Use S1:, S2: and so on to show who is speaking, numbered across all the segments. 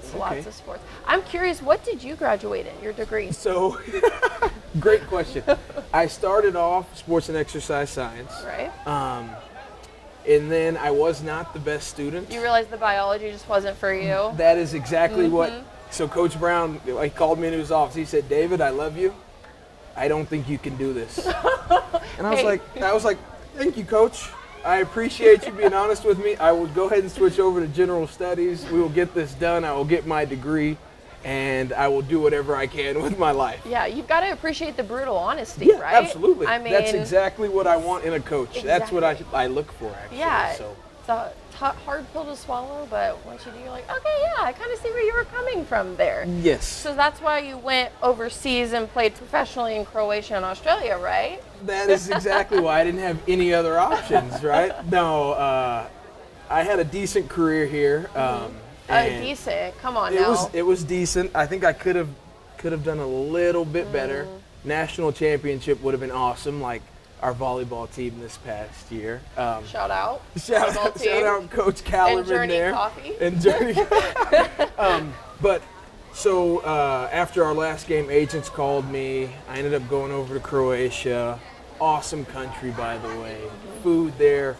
S1: sports, lots of sports. I'm curious, what did you graduate in, your degree?
S2: So, great question. I started off sports and exercise science.
S1: Right.
S2: And then I was not the best student.
S1: You realized the biology just wasn't for you?
S2: That is exactly what. So Coach Brown, he called me into his office. He said, "David, I love you. I don't think you can do this." And I was like, "Thank you, Coach. I appreciate you being honest with me. I will go ahead and switch over to general studies. We will get this done. I will get my degree, and I will do whatever I can with my life."
S1: Yeah, you've got to appreciate the brutal honesty, right?
S2: Absolutely.
S1: I mean,
S2: that's exactly what I want in a coach.
S1: Exactly.
S2: That's what I look for, actually.
S1: Yeah,
S2: So.
S1: it's a hard pill to swallow, but once you do, you're like, okay, yeah, I kind of see where you were coming from there.
S2: Yes.
S1: So that's why you went overseas and played professionally in Croatia and Australia, right?
S2: That is exactly why I didn't have any other options, right? No, I had a decent career here.
S1: Decent. Come on now.
S2: It was decent. I think I could have done a little bit better. National championship would have been awesome, like our volleyball team this past year.
S1: Shout out.
S2: Shout out Coach Callum
S1: and Journey
S2: there.
S1: Coffee.
S2: And Journey. But so after our last game, agents called me. I ended up going over to Croatia. Awesome country, by the way. Food there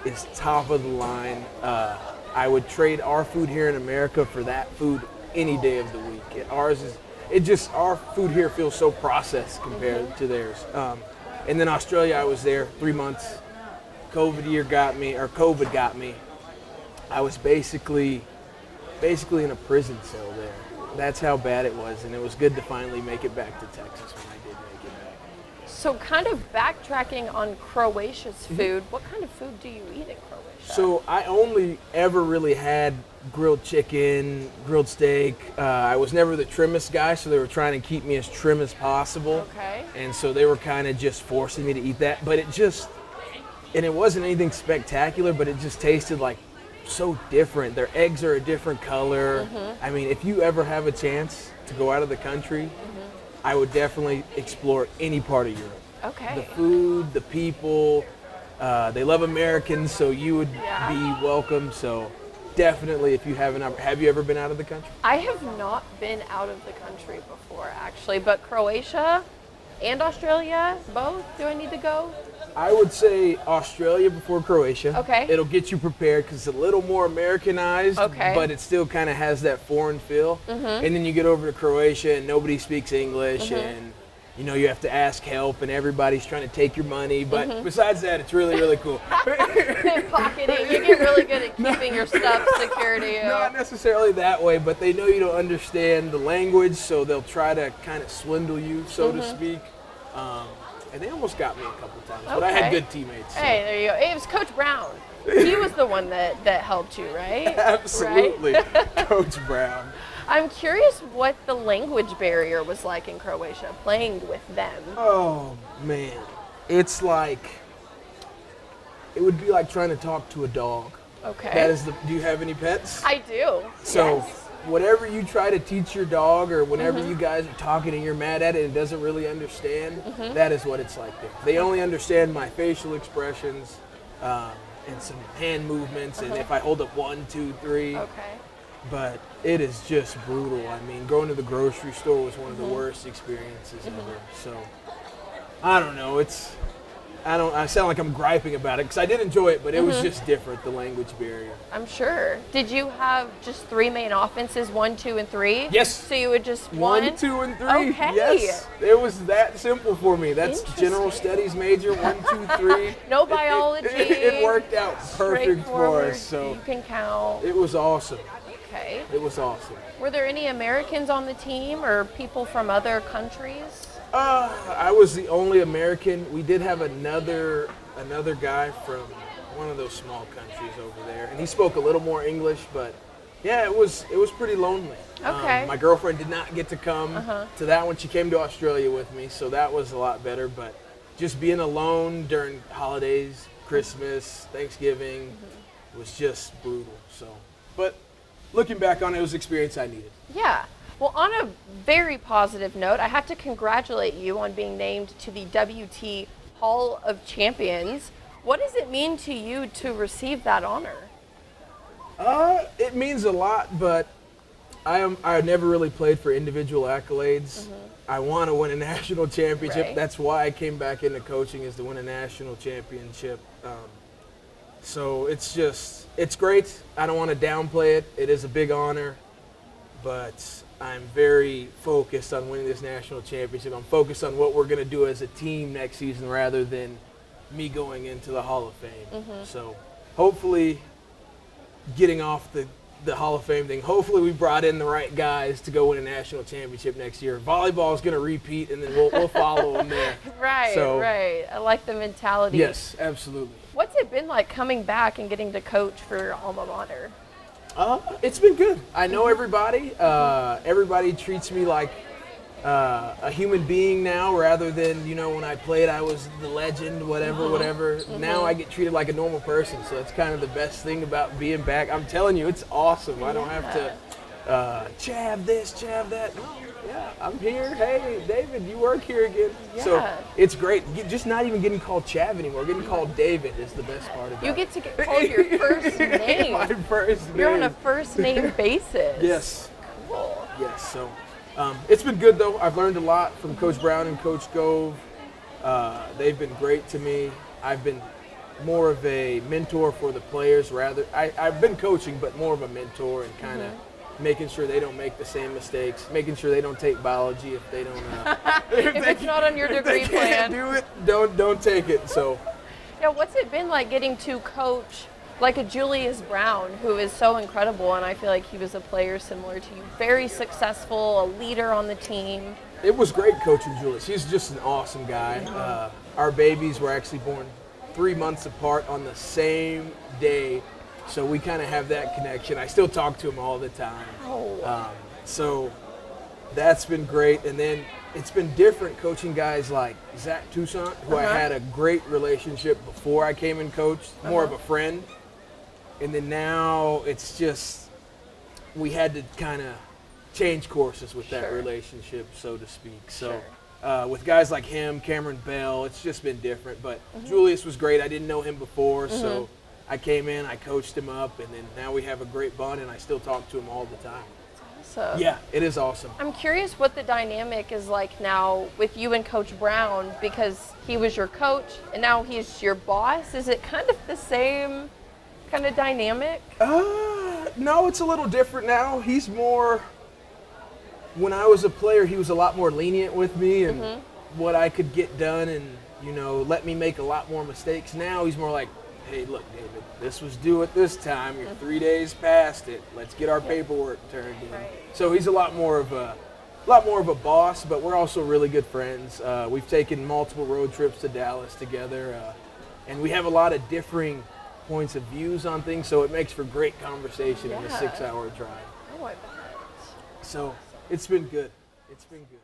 S2: is top of the line. I would trade our food here in America for that food any day of the week. Our food here feels so processed compared to theirs. And then Australia, I was there 3 months. COVID got me. I was basically in a prison cell there. That's how bad it was, and it was good to finally make it back to Texas when I did make it back.
S1: So kind of backtracking on Croatia's food, what kind of food do you eat in Croatia?
S2: So I only ever really had grilled chicken, grilled steak. I was never the trimmest guy, so they were trying to keep me as trim as possible.
S1: Okay.
S2: And so they were kind of just forcing me to eat that. But it wasn't anything spectacular, but it just tasted like so different. Their eggs are a different color. I mean, if you ever have a chance to go out of the country, I would definitely explore any part of Europe.
S1: Okay.
S2: The food, the people, they love Americans, so you would be welcome. So definitely, if you have you ever been out of the country?
S1: I have not been out of the country before, actually, but Croatia and Australia, both, do I need to go?
S2: I would say Australia before Croatia.
S1: Okay.
S2: It'll get you prepared because it's a little more Americanized, but it still kind of has that foreign feel. And then you get over to Croatia and nobody speaks English and you have to ask help and everybody's trying to take your money. But besides that, it's really, really cool.
S1: Pocketing. You get really good at keeping your stuff security.
S2: Not necessarily that way, but they know you don't understand the language, so they'll try to kind of swindle you, so to speak. And they almost got me a couple times, but I had good teammates. So.
S1: Hey, there you go. It was Coach Brown. He was the one that helped you, right?
S2: Absolutely. Right? Coach Brown.
S1: I'm curious what the language barrier was like in Croatia, playing with them.
S2: Oh, man. It's like, it would be like trying to talk to a dog.
S1: Okay.
S2: Do you have any pets?
S1: I do.
S2: So,
S1: yes.
S2: Whatever you try to teach your dog or whenever you guys are talking and you're mad at it and it doesn't really understand, that is what it's like there. They only understand my facial expressions and some hand movements and if I hold up 1, 2, 3.
S1: Okay.
S2: But it is just brutal. I mean, going to the grocery store was one of the worst experiences ever. So, I don't know. I sound like I'm griping about it because I did enjoy it, but it was just different, the language barrier.
S1: I'm sure. Did you have just 3 main offenses, 1, 2, and 3?
S2: Yes.
S1: So you would just
S2: 1, 2, and 3.
S1: Okay.
S2: Yes. It was that simple for me. That's general studies major, 1, 2, 3.
S1: No biology.
S2: It worked out perfect for us. So
S1: you can count.
S2: It was awesome.
S1: Okay.
S2: It was awesome.
S1: Were there any Americans on the team or people from other countries?
S2: I was the only American. We did have another guy from one of those small countries over there, and he spoke a little more English, but yeah, it was pretty lonely.
S1: Okay.
S2: My girlfriend did not get to come to that one. She came to Australia with me, so that was a lot better, but just being alone during holidays, Christmas, Thanksgiving, was just brutal. So, but looking back on it, it was an experience I needed.
S1: Yeah. Well, on a very positive note, I have to congratulate you on being named to the WT Hall of Champions. What does it mean to you to receive that honor?
S2: It means a lot, but I never really played for individual accolades. I want to win a national championship.
S1: Right.
S2: That's why I came back into coaching, is to win a national championship. So it's great. I don't want to downplay it. It is a big honor, but I'm very focused on winning this national championship. I'm focused on what we're going to do as a team next season rather than me going into the Hall of Fame. So hopefully getting off the Hall of Fame thing, hopefully we brought in the right guys to go win a national championship next year. Volleyball is going to repeat, and then we'll follow them there.
S1: Right,
S2: So,
S1: right. I like the mentality.
S2: yes, absolutely.
S1: What's it been like coming back and getting to coach for your alma mater?
S2: It's been good. I know everybody. Everybody treats me like a human being now, rather than, when I played I was the legend, whatever. Now I get treated like a normal person, so that's kind of the best thing about being back. I'm telling you, it's awesome. I don't have to chav this, chav that. No, yeah, I'm here. Hey, David, you work here again.
S1: Yeah.
S2: So it's great. Just not even getting called Chav anymore. Getting called David is the best part about it.
S1: You get to get called your first name.
S2: My first name.
S1: You're on a first name basis.
S2: Yes.
S1: Cool.
S2: Yes, so it's been good, though. I've learned a lot from Coach Brown and Coach Gove. They've been great to me. I've been more of a mentor for the players. I've been coaching, but more of a mentor, and kind of making sure they don't make the same mistakes, making sure they don't take biology if they don't.
S1: If it's not on your degree plan.
S2: Do it. Don't take it. So.
S1: Yeah, what's it been like getting to coach like a Julius Brown, who is so incredible, and I feel like he was a player similar to you, very successful, a leader on the team.
S2: It was great coaching Julius. He's just an awesome guy. Our babies were actually born 3 months apart on the same day, so we kind of have that connection. I still talk to him all the time. So that's been great. And then it's been different coaching guys like Zach Toussaint, who I had a great relationship before I came and coached, more of a friend. And then now it's just, we had to kind of change courses with that relationship, so to speak. So with guys like him, Cameron Bell, it's just been different. But Julius was great. I didn't know him before, so I came in, I coached him up, and then now we have a great bond, and I still talk to him all the time.
S1: So
S2: Yeah, it is awesome.
S1: I'm curious what the dynamic is like now with you and Coach Brown, because he was your coach and now he's your boss. Is it kind of the same kind of dynamic?
S2: No, it's a little different now. He's more, when I was a player, he was a lot more lenient with me and what I could get done, and, let me make a lot more mistakes. Now he's more like, hey, look, David, this was due at this time. You're 3 days past it. Let's get our paperwork turned in.
S1: Right.
S2: So he's a lot more of a boss, but we're also really good friends. We've taken multiple road trips to Dallas together, and we have a lot of differing points of views on things, so it makes for great conversation in a 6-hour drive.
S1: Oh, I bet.
S2: So it's been good. It's been good.